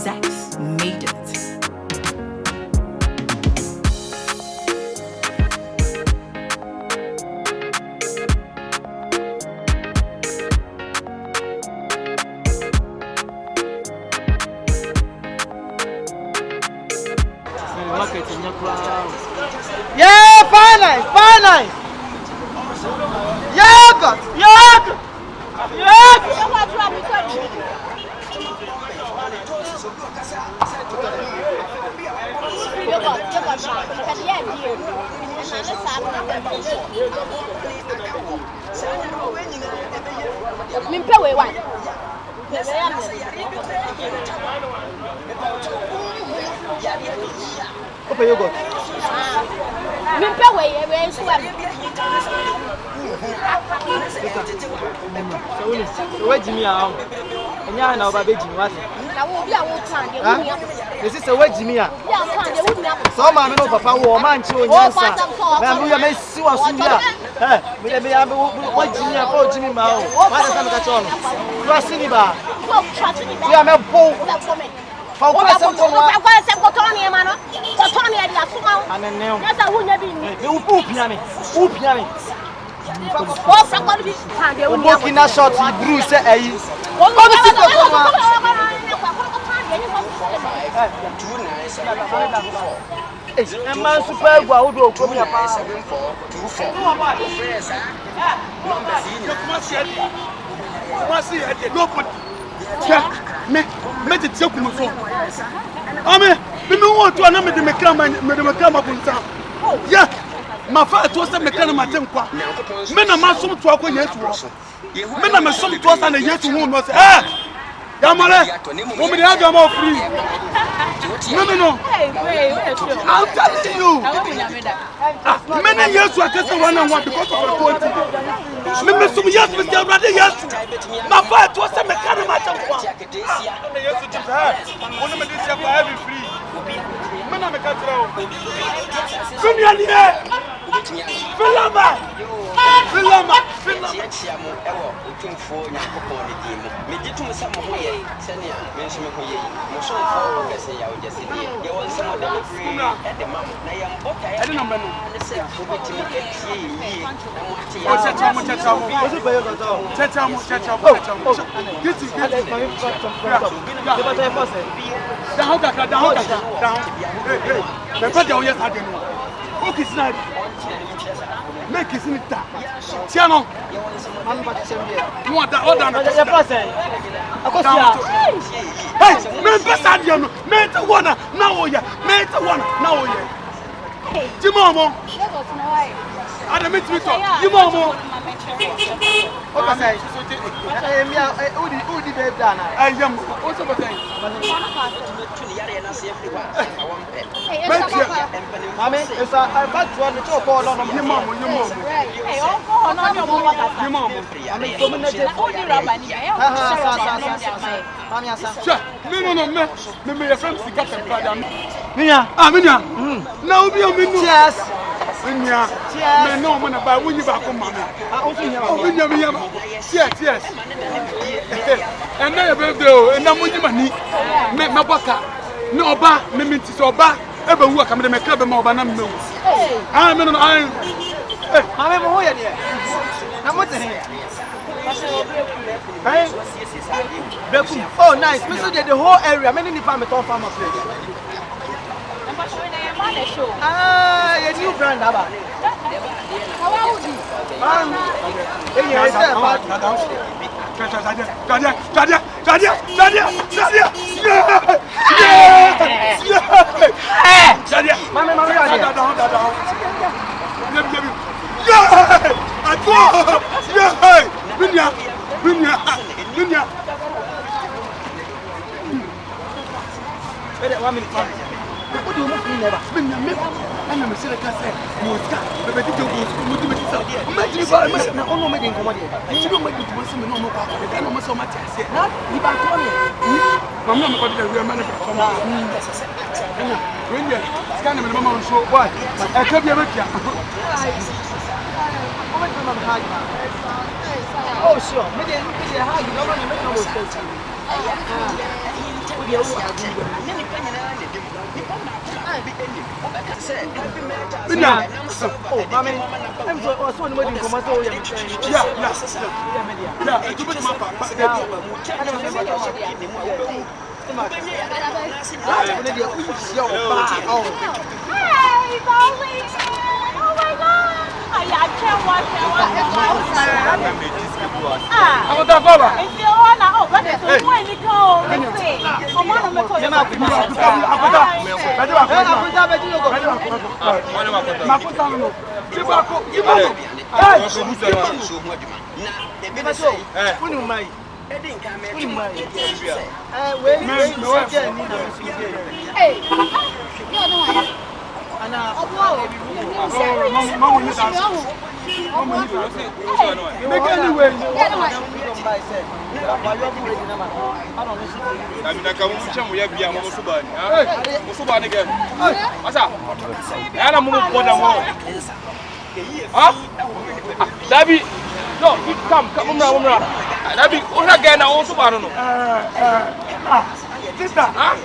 sex made it. Yeah, fine, fine. Yogurt. Open yogurt. So where Jimmy are? And ya na baby Jimmy what? This is where Jimmy are. So ma me no papa wo man chi onyansa. Na me ya me si wa so ya. Me me ya wo Jimmy for Jimmy ma o. Ma da me ka cho no. You are sini ba. You are me bo. For what some Kutani man. Kutani adi asuma. Anene. Yes I wonya bi ni. Me upia me. Upia me. What somebody be hand you. Burkina short blue say eh. A man super go do come here pa. Me the take me phone. Ame, me no want to na me the camera punta. Yeah. My father told me can ma tenkwa. Me na ma som to akwa yesu. Me na me som to asa na yesu hu no say, "Eh! Yamale, wo me dey have am free." No. I'm telling you. Me na yesu akese one and one because of the 20. Me som yesu me dey already yesu. My father told me can ma tenkwa. Na yesu just wo no me dey say for every free. Me na me ka tira o. Dunia ni e. Filaman. Make it in it. Tiano. What the order? Hey, man, Passadiano, made the one now, made the one now. Timomo. I don't meet you. Timomo. What I say? I am also saying. Mommy, it's a bad one to talk all on your mom. Hey, oh, no, your mom. I mean, so many days. No, me, your friends, got them. Minya, now be a minute. Yes, Minya, no, man, about when you back on mommy. Yes. And now, baby, and I'm with you, money. Make my baka. No, ba, me minti so ba. Ebe wu aka me club ma oba na me wu. Ah me no ah. Ma me mo ho ye de. Na mo te he. Hey. Beku. Oh nice. Me so the whole area. Me ni pa me ton farmer place. Ah, your new brand aba. How are you? Eh yeah, it's about Oh, sure. Dabi, no, you come, Dabi, what again? I also want to know. Sister, huh?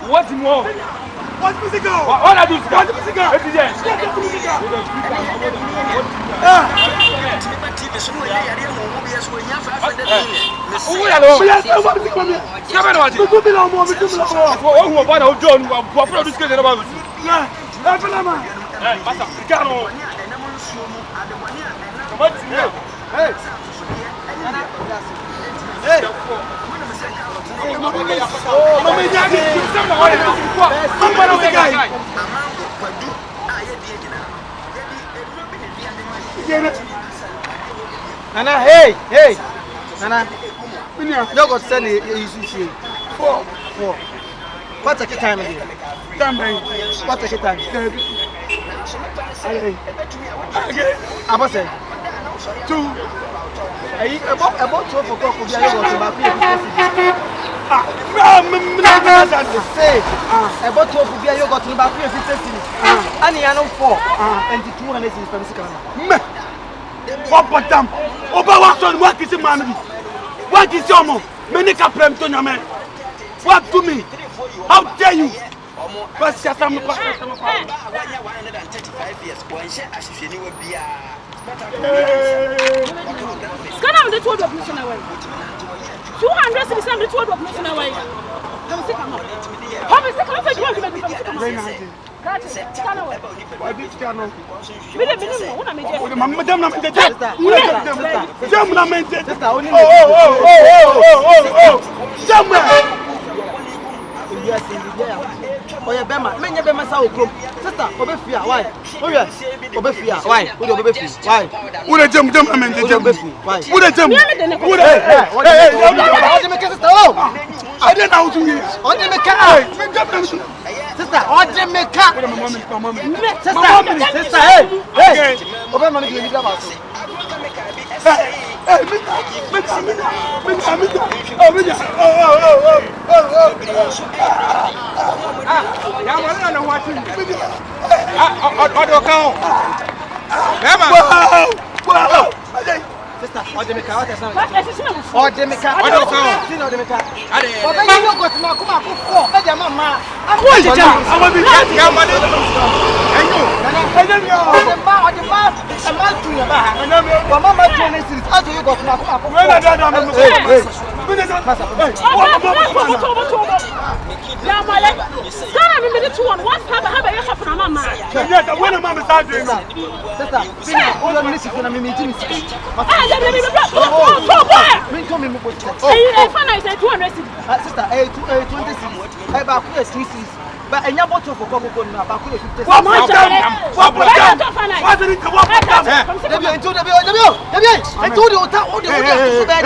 What more? What music go? What are these guys? What music go? Nana, hey, Nana, you got send you. 4. What take time again? What take time? About 2. About 12 o'clock. We are going to back here. About 12 we are going to back here 50. And you know 4 and 200 is from Sikana. What them? Oba Watson, what is the man? What is your mom? Many caprem to your man. What to me? How dare you? But she has some 135 years. One share as if you would be Scan out the 200 of mission away. 200 citizens, the 200 of mission away. Come see, come on. How is the conflict going to be from the scan away? Why did you know? We didn't know what I made. Madame, Oya bema, menye bema sa okrom. Sister, obefia why? Oya, obefia why? Oya obefia why? Ure jem na mente jem. Why? Ure jem. Ure. Oja me sister oh. I don't know to you. Oja me ka. Sister, oja me ka. Sister, hey. Oba mama ni gba ba so. Sister, Odemeka, what is that? Odemeka, Odemeka. Oba you go to Makuma ku 4. Be dem ma. I'm going to jam. I want to get money. And you. Odemba. I'm not to your back. But mama train is how do you go to Makuma ku 4? Yeah, my leg. Sarah, I'm in the 2 on. What's happened? How about you, Mama? Yes, when a mama start doing now. Sister, all your ministry for me meeting me. Ah, me told me me post. Oh, fine, I said 200. Sister, 20 cities. About 3 cities. But a young bottle for Coco now, about 50. What did it come up? I told you that all the so bad.